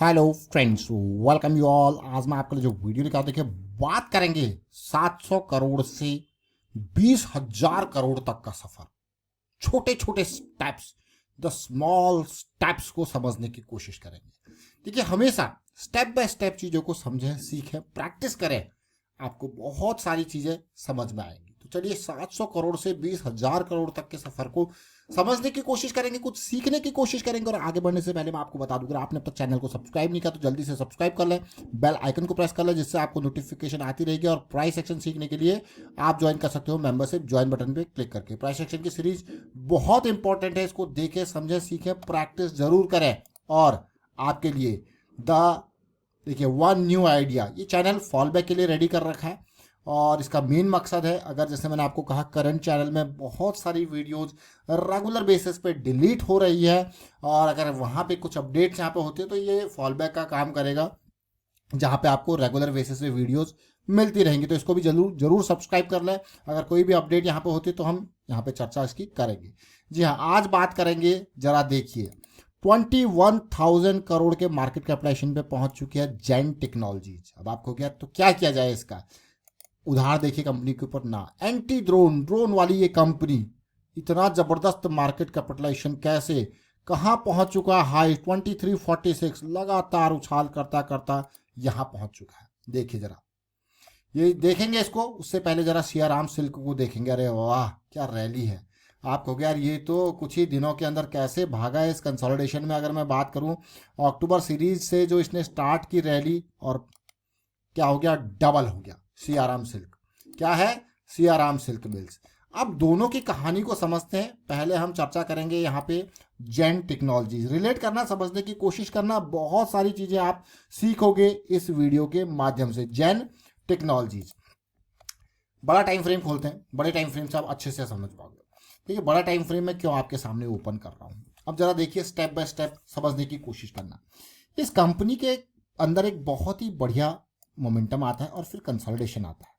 Hello friends, welcome you all. आज मैं आपके लिए जो वीडियो लेकर देखिए बात करेंगे 700 करोड़ से 20,000 करोड़ तक का सफर। छोटे छोटे स्टेप्स, द स्मॉल स्टेप्स को समझने की कोशिश करेंगे। देखिए, हमेशा स्टेप बाय स्टेप चीज़ों को समझें, सीखें, प्रैक्टिस करें, आपको बहुत सारी चीज़ें समझ में आएंगी। तो चलिए 700 करोड़ से 20,000 करोड़ तक के सफर को समझने की कोशिश करेंगे, कुछ सीखने की कोशिश करेंगे। और आगे बढ़ने से पहले मैं आपको बता दूं, अगर आपने अब तक चैनल को सब्सक्राइब नहीं किया तो जल्दी से सब्सक्राइब कर लें, बेल आइकन को प्रेस कर लें, जिससे आपको नोटिफिकेशन आती रहेगी। और प्राइस एक्शन सीखने के लिए आप ज्वाइन कर सकते हो मेंबरशिप ज्वाइन बटन पे क्लिक करके। प्राइस एक्शन की सीरीज बहुत इंपॉर्टेंट है, इसको देखें, समझें, सीखें, प्रैक्टिस जरूर करें। और आपके लिए द देखिए वन न्यू आइडिया, ये चैनल फॉल बैक के लिए रेडी कर रखा है। और इसका मेन मकसद है, अगर जैसे मैंने आपको कहा करंट चैनल में बहुत सारी वीडियोस रेगुलर बेसिस पे डिलीट हो रही है, और अगर वहाँ पे कुछ अपडेट्स यहाँ पे होते हैं तो ये फॉल बैक का काम करेगा, जहाँ पे आपको रेगुलर बेसिस पे वीडियोस मिलती रहेंगी। तो इसको भी जरूर जरूर सब्सक्राइब कर लें। अगर कोई भी अपडेट यहाँ पे होती है तो हम यहाँ पे चर्चा इसकी करेंगे। जी हाँ, आज बात करेंगे, जरा देखिए 21,000 करोड़ के मार्केट कैपिटलाइजेशन पे पहुंच चुकी है जैन टेक्नोलॉजीज। अब आपको क्या, तो क्या किया जाए इसका उदाहरण देखिए कंपनी के ऊपर ना। एंटी ड्रोन ड्रोन वाली ये कंपनी, इतना जबरदस्त मार्केट कैपिटलाइजेशन, कैसे कहाँ पहुंच चुका है, हाई 2346, लगातार उछाल करता करता यहां पहुंच चुका है। देखिए जरा, ये देखेंगे इसको, उससे पहले जरा सियाराम सिल्क को देखेंगे। अरे वाह, क्या रैली है। आप कहोगे यार ये तो कुछ ही दिनों के अंदर कैसे भागा है इस कंसोलिडेशन में। अगर मैं बात करूं अक्टूबर सीरीज से जो इसने स्टार्ट की रैली, और क्या हो गया, डबल हो गया। सियाराम सिल्क क्या है, सियाराम सिल्क मिल्स। अब दोनों की कहानी को समझते हैं। पहले हम चर्चा करेंगे यहाँ पे जैन टेक्नोलॉजीज, रिलेट करना, समझने की कोशिश करना। बहुत सारी चीजें आप सीखोगे इस वीडियो के माध्यम से। जैन टेक्नोलॉजीज, बड़ा टाइम फ्रेम खोलते हैं, बड़े टाइम फ्रेम से आप अच्छे से समझ पाओगे। ठीक है, बड़ा टाइम फ्रेम में क्यों आपके सामने ओपन कर रहा हूं। अब जरा देखिए, स्टेप बाय स्टेप समझने की कोशिश करना। इस कंपनी के अंदर एक बहुत ही बढ़िया मोमेंटम आता है और फिर कंसोलिडेशन आता है।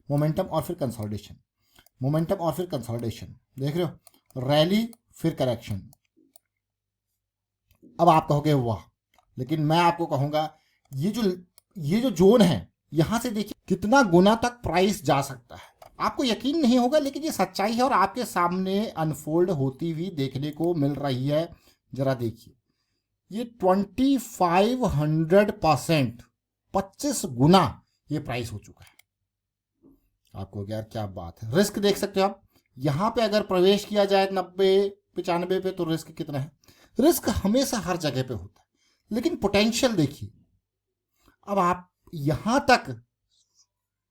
मोमेंटम और फिर कंसोलिडेशन, मोमेंटम और फिर कंसोलिडेशन, देख रहे हो, रैली फिर करेक्शन। अब आप कहोगे वाह, लेकिन मैं आपको कहूंगा ये जो जोन है, यहां से देखिए कितना गुना तक प्राइस जा सकता है। आपको यकीन नहीं होगा, लेकिन ये सच्चाई है और आपके सामने अनफोल्ड होती हुई देखने को मिल रही है। जरा देखिए, ये 2500%, 25 गुना ये प्राइस हो चुका है। आपको यार क्या बात है, रिस्क देख सकते हो आप। यहां पे अगर प्रवेश किया जाए 90-95 पे, तो रिस्क कितना है। रिस्क हमेशा हर जगह पे होता है, लेकिन पोटेंशियल देखिए। अब आप यहां तक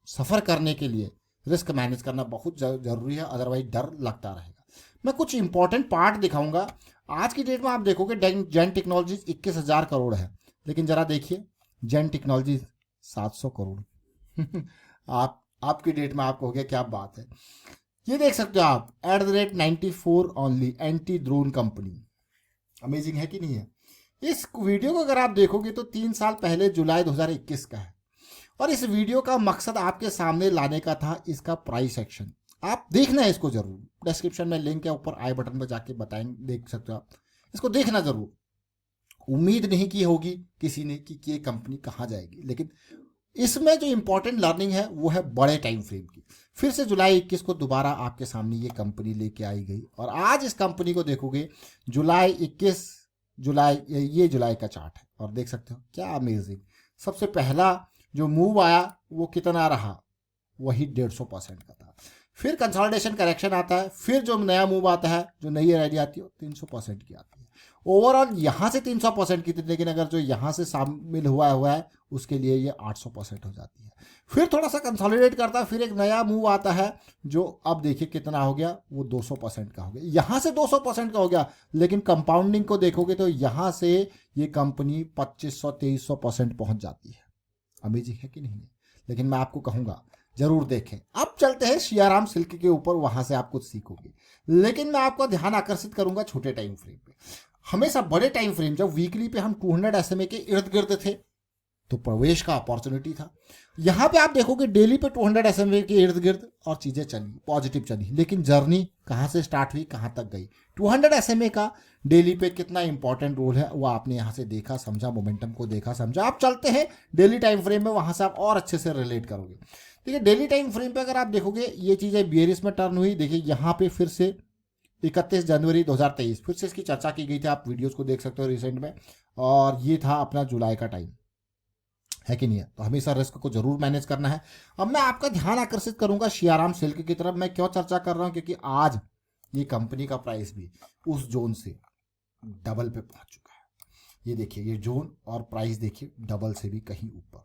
सफर करने के लिए रिस्क मैनेज करना बहुत जरूरी है, अदरवाइज डर लगता रहेगा। मैं कुछ इंपॉर्टेंट पार्ट दिखाऊंगा। आज की डेट में आप देखोगे जैन टेक्नोलॉजीज 21,000 करोड़ है, लेकिन जरा देखिए जैन टेक्नोलॉजीज 700 करोड़। आपकी डेट में आपको हो गया क्या बात है। ये देख सकते हो आप, @94 only, anti drone company. Amazing है कि नहीं है। इस वीडियो को अगर आप देखोगे तो 3 साल पहले जुलाई 2021 का है, और इस वीडियो का मकसद आपके सामने लाने का था इसका प्राइस एक्शन। आप देखना है इसको जरूर, डिस्क्रिप्शन में लिंक है, ऊपर आई बटन पर जाके बताएंगे, देख सकते हो आप, इसको देखना जरूर। उम्मीद नहीं की होगी किसी ने कि ये कंपनी कहाँ जाएगी, लेकिन इसमें जो इंपॉर्टेंट लर्निंग है वो है बड़े टाइम फ्रेम की। फिर से जुलाई 21 को दोबारा आपके सामने ये कंपनी लेके आई गई, और आज इस कंपनी को देखोगे जुलाई 21, ये जुलाई का चार्ट है, और देख सकते हो क्या अमेजिंग। सबसे पहला जो मूव आया वो कितना रहा, वही 150% का था। फिर कंसोलिडेशन करेक्शन आता है, फिर जो नया मूव आता है, जो नई रैली आती है, 300% की आती है। ओवरऑल यहां से 300% की थी, लेकिन अगर जो यहां से शामिल हुआ है उसके लिए ये 800% हो जाती है। फिर थोड़ा सा कंसोलिडेट करता है, फिर एक नया मूव आता है, जो अब देखिए कितना हो गया, वो 200% का हो गया। यहां से 200% का हो गया, लेकिन कंपाउंडिंग को देखोगे तो यहां से ये कंपनी 2500-2300% पहुंच जाती है। अमेजिंग है कि नहीं है। लेकिन मैं आपको कहूंगा जरूर देखें। अब चलते हैं सियाराम सिल्क के ऊपर, वहां से आप कुछ सीखोगे, लेकिन मैं आपका ध्यान आकर्षित करूंगा छोटे टाइम फ्रेम पे। हमेशा बड़े टाइम फ्रेम, जब वीकली पे हम 200 SMA के इर्द गिर्द थे, तो प्रवेश का अपॉर्चुनिटी था। यहाँ पे आप देखोगे डेली पे 200 SMA के इर्द गिर्द और चीज़ें चली, पॉजिटिव चली, लेकिन जर्नी कहाँ से स्टार्ट हुई, कहाँ तक गई। 200 SMA का डेली पे कितना इंपॉर्टेंट रोल है वो आपने यहाँ से देखा, समझा, मोमेंटम को देखा, समझा। आप चलते हैं डेली टाइम फ्रेम में, वहाँ से आप और अच्छे से रिलेट करोगे। देखिए डेली टाइम फ्रेम पे अगर आप देखोगे ये चीज़ें बियरिश में टर्न हुई। देखिए यहाँ पे फिर से 31 जनवरी 2023 फिर से इसकी चर्चा की गई थी, आप वीडियोस को देख सकते हो रिसेंट में, और ये था अपना जुलाई का टाइम, है कि नहीं है। तो हमेशा रिस्क को जरूर मैनेज करना है। अब मैं आपका ध्यान आकर्षित करूंगा सियाराम सिल्क की तरफ। मैं क्यों चर्चा कर रहा हूं, क्योंकि आज ये कंपनी का प्राइस भी उस जोन से डबल पे पहुंच चुका है। ये देखिए ये जोन और प्राइस देखिए डबल से भी कहीं ऊपर,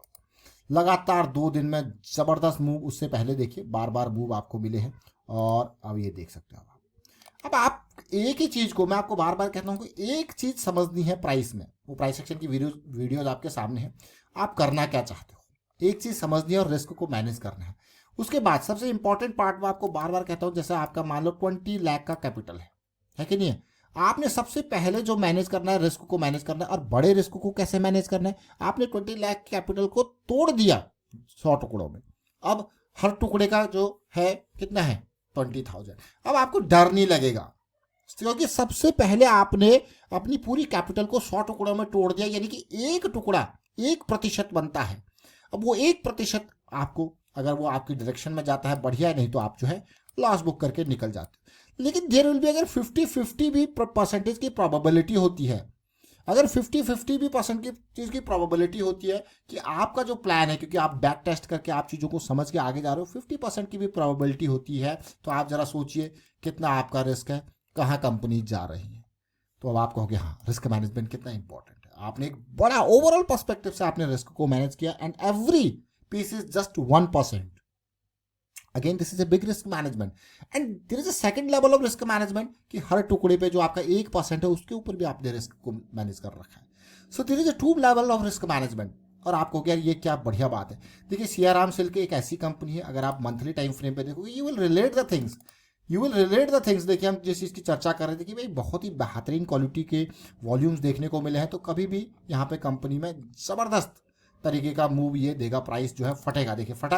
लगातार 2 दिन में जबरदस्त मूव। उससे पहले देखिए बार बार मूव आपको मिले हैं, और अब ये देख सकते हो आप। अब आप एक ही चीज को, मैं आपको बार बार कहता हूं कि एक चीज समझनी है प्राइस में, वो प्राइस सेक्शन की वीडियोज आपके सामने है। आप करना क्या चाहते हो, एक चीज समझनी है और रिस्क को मैनेज करना है। उसके बाद सबसे इंपॉर्टेंट पार्ट मैं आपको बार बार कहता हूं, जैसे आपका मान लो 20 लाख का कैपिटल है कि नहीं है। आपने सबसे पहले जो मैनेज करना है, रिस्क को मैनेज करना है। और बड़े रिस्क को कैसे मैनेज करना है, आपने 20 लाख कैपिटल को तोड़ दिया 100 टुकड़ों में। अब हर टुकड़े का जो है कितना है, 20,000। अब आपको डर नहीं लगेगा, क्योंकि सबसे पहले आपने अपनी पूरी कैपिटल को 100 टुकड़ों में तोड़ दिया, यानी कि एक टुकड़ा 1% बनता है। अब वो 1% आपको, अगर वो आपकी डायरेक्शन में जाता है बढ़िया, नहीं तो आप जो है लॉस बुक करके निकल जाते। लेकिन देयर विल बी, अगर 50-50 भी परसेंटेज की प्रोबेबिलिटी होती है, अगर 50-50 भी परसेंट की चीज़ की प्रोबेबिलिटी होती है कि आपका जो प्लान है, क्योंकि आप बैक टेस्ट करके आप चीज़ों को समझ के आगे जा रहे हो, 50% की भी प्रोबेबिलिटी होती है, तो आप जरा सोचिए कितना आपका रिस्क है, कहाँ कंपनी जा रही है। तो अब आप कहोगे हाँ रिस्क मैनेजमेंट कितना इंपॉर्टेंट है। आपने एक बड़ा ओवरऑल पर्सपेक्टिव से आपने रिस्क को मैनेज किया, and every piece is just 1%। Again this is a big risk management, and there is a second level of risk management कि हर टुकड़े पे जो आपका 1% है उसके ऊपर भी आपने रिस्क को मैनेज कर रखा है। So there is a 2 level of risk management. और आपको क्या, ये क्या बढ़िया बात है। देखिए सियाराम सिल्क एक ऐसी कंपनी है, अगर आप मंथली टाइम फ्रेम पे देखोगे you will relate the things, देखिए हम जिस चीज़ की चर्चा कर रहे थे कि भाई बहुत ही बेहतरीन क्वालिटी के वॉल्यूम्स देखने को मिले हैं, तो कभी भी यहाँ पे कंपनी में ज़बरदस्त तरीके का मूव ये देगा, प्राइस जो है फटेगा। देखिए फटा।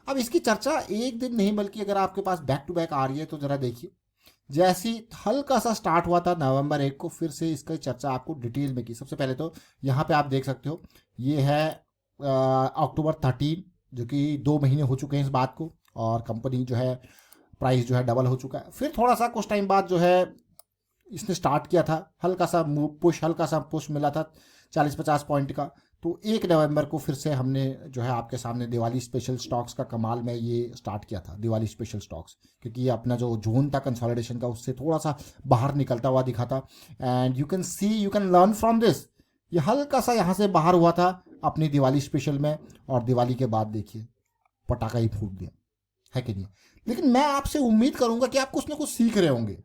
अब इसकी चर्चा एक दिन नहीं, बल्कि अगर आपके पास बैक टू बैक आ रही है तो ज़रा देखिए, जैसी हल्का सा स्टार्ट हुआ था नवंबर 1 को, फिर से इसका चर्चा आपको डिटेल में की। सबसे पहले तो यहाँ पे आप देख सकते हो, ये है अक्टूबर 13, जो कि 2 महीने हो चुके हैं इस बात को, और कंपनी जो है प्राइस जो है डबल हो चुका है। फिर थोड़ा सा कुछ टाइम बाद जो है इसने स्टार्ट किया था, हल्का सा पुश मिला था 40-50 पॉइंट का। तो 1 नवंबर को फिर से हमने जो है आपके सामने दिवाली स्पेशल स्टॉक्स का कमाल में ये स्टार्ट किया था, दिवाली स्पेशल स्टॉक्स, क्योंकि ये अपना जो जोन था कंसोलिडेशन का उससे थोड़ा सा बाहर निकलता हुआ दिखा था। And you can learn from this. ये हल्का सा यहाँ से बाहर हुआ था अपनी दिवाली स्पेशल में, और दिवाली के बाद देखिए पटाखा ही फूट दिया, है कि नहीं। लेकिन मैं आपसे उम्मीद करूंगा कि आप कुछ ना कुछ सीख रहे होंगे।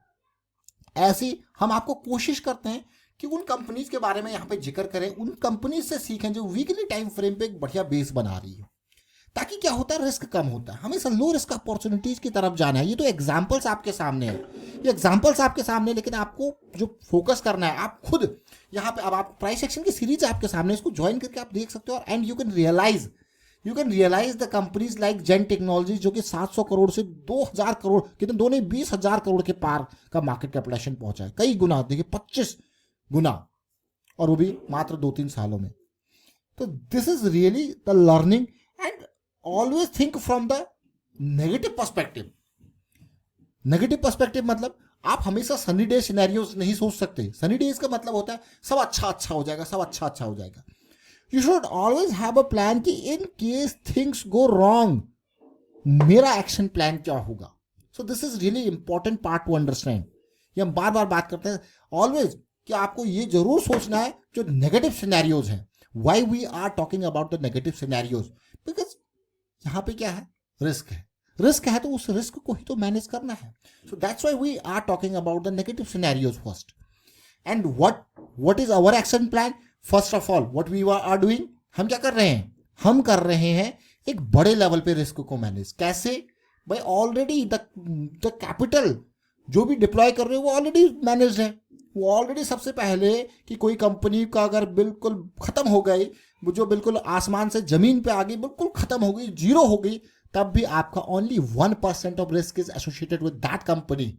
ऐसी हम आपको कोशिश करते हैं कि उन कंपनीज के बारे में यहाँ पे जिक्र करें, उन कंपनीज से सीखें जो वीकली टाइम फ्रेम पे एक बढ़िया बेस बना रही है, ताकि क्या होता है, रिस्क कम होता है। हमेशा लो रिस्क अपॉर्चुनिटीज की तरफ जाना है। ये तो एग्जांपल्स आपके सामने है, ये एग्जांपल्स आपके सामने, लेकिन आपको जो फोकस करना है आप खुद यहाँ पे। अब आप प्राइस एक्शन की सीरीज आपके सामने, इसको ज्वाइन करके आप देख सकते हो, and you can realise the companies like Zen technologies, जो कि 700 करोड़ से 2000 करोड़, कितने, दो नहीं 20,000 करोड़ के पार का मार्केट कैपिटलाइजेशन पहुंचा है, कई गुना, देखिए 25 गुना, और वो भी मात्र 2-3 सालों में। तो this is really the learning, and always think from the negative perspective. Negative perspective मतलब आप हमेशा सनी डे सिनेरियोज नहीं सोच सकते। सनी डेज का मतलब होता है सब अच्छा हो जाएगा, सब अच्छा हो जाएगा। You should always have a plan कि in case things go wrong, मेरा एक्शन प्लान क्या होगा। So this is really important part to understand. ये हम बार बार बात करते हैं ऑलवेज, कि आपको ये जरूर सोचना है जो नेगेटिव सिनेरियोज हैं। Why we are talking about the negative scenarios, because यहाँ पे क्या है, रिस्क है तो उस रिस्क को ही तो मैनेज करना है। So that's why we are talking about the negative scenarios first. And what is our action plan. First of all what we are doing, हम क्या कर रहे हैं, हम कर रहे हैं एक बड़े लेवल पे रिस्क को मैनेज। कैसे भाई, ऑलरेडी द कैपिटल जो भी डिप्लॉय कर रहे हो वो ऑलरेडी मैनेज है, वो ऑलरेडी सबसे पहले कि कोई कंपनी का अगर बिल्कुल खत्म हो गई, वो जो बिल्कुल आसमान से जमीन पे आ गई, बिल्कुल खत्म हो गई, जीरो हो गई, तब भी आपका only 1% of risk is associated with that company.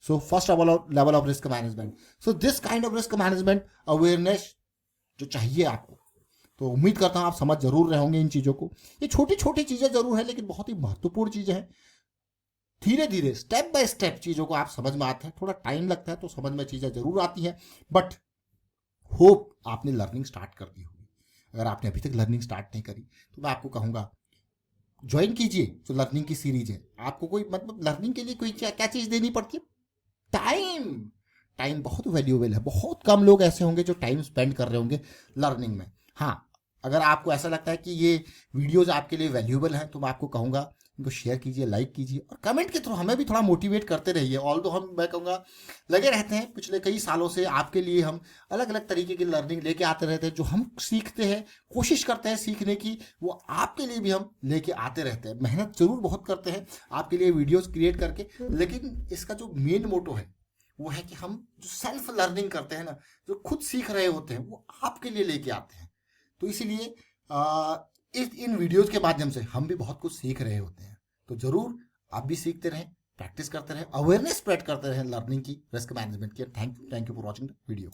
So first level of risk management. So this kind of risk management awareness जो चाहिए आपको, तो उम्मीद करता हूं आप समझ जरूर रहे होंगे इन चीजों को. ये छोटी छोटी चीजें जरूर है, लेकिन बहुत ही महत्वपूर्ण चीजें हैं. धीरे धीरे स्टेप बाय स्टेप चीजों को आप समझ में आते हैं. थोड़ा टाइम लगता है तो समझ में चीजें जरूर आती हैं, बट होप आपने लर्निंग स्टार्ट कर दी होगी. अगर आपने अभी तक लर्निंग स्टार्ट नहीं करी तो मैं आपको कहूंगा ज्वाइन कीजिए जो लर्निंग की सीरीज है. आपको कोई मतलब लर्निंग के लिए कोई क्या चीज देनी पड़ती है? टाइम. टाइम बहुत वैल्यूएबल है. बहुत कम लोग ऐसे होंगे जो टाइम स्पेंड कर रहे होंगे लर्निंग में. हाँ, अगर आपको ऐसा लगता है कि ये वीडियोज आपके लिए वैल्यूएबल हैं तो मैं आपको कहूंगा इनको शेयर कीजिए, लाइक कीजिए और कमेंट के थ्रू हमें भी थोड़ा मोटिवेट करते रहिए. ऑल दो मैं कहूँगा लगे रहते हैं पिछले कई सालों से आपके लिए, हम अलग अलग तरीके की लर्निंग लेके आते रहते हैं. जो हम सीखते हैं, कोशिश करते हैं सीखने की, वो आपके लिए भी हम लेके आते रहते हैं. मेहनत जरूर बहुत करते हैं आपके लिए वीडियोज क्रिएट करके, लेकिन इसका जो मेन मोटो है वो है कि हम जो सेल्फ लर्निंग करते हैं ना, जो खुद सीख रहे होते हैं, वो आपके लिए लेके आते हैं. तो इसीलिए इन वीडियोज के माध्यम से हम भी बहुत कुछ सीख रहे होते हैं. तो जरूर आप भी सीखते रहें, प्रैक्टिस करते रहें, अवेयरनेस स्प्रेड करते रहें लर्निंग की, रिस्क मैनेजमेंट की. Thank you for watching the video.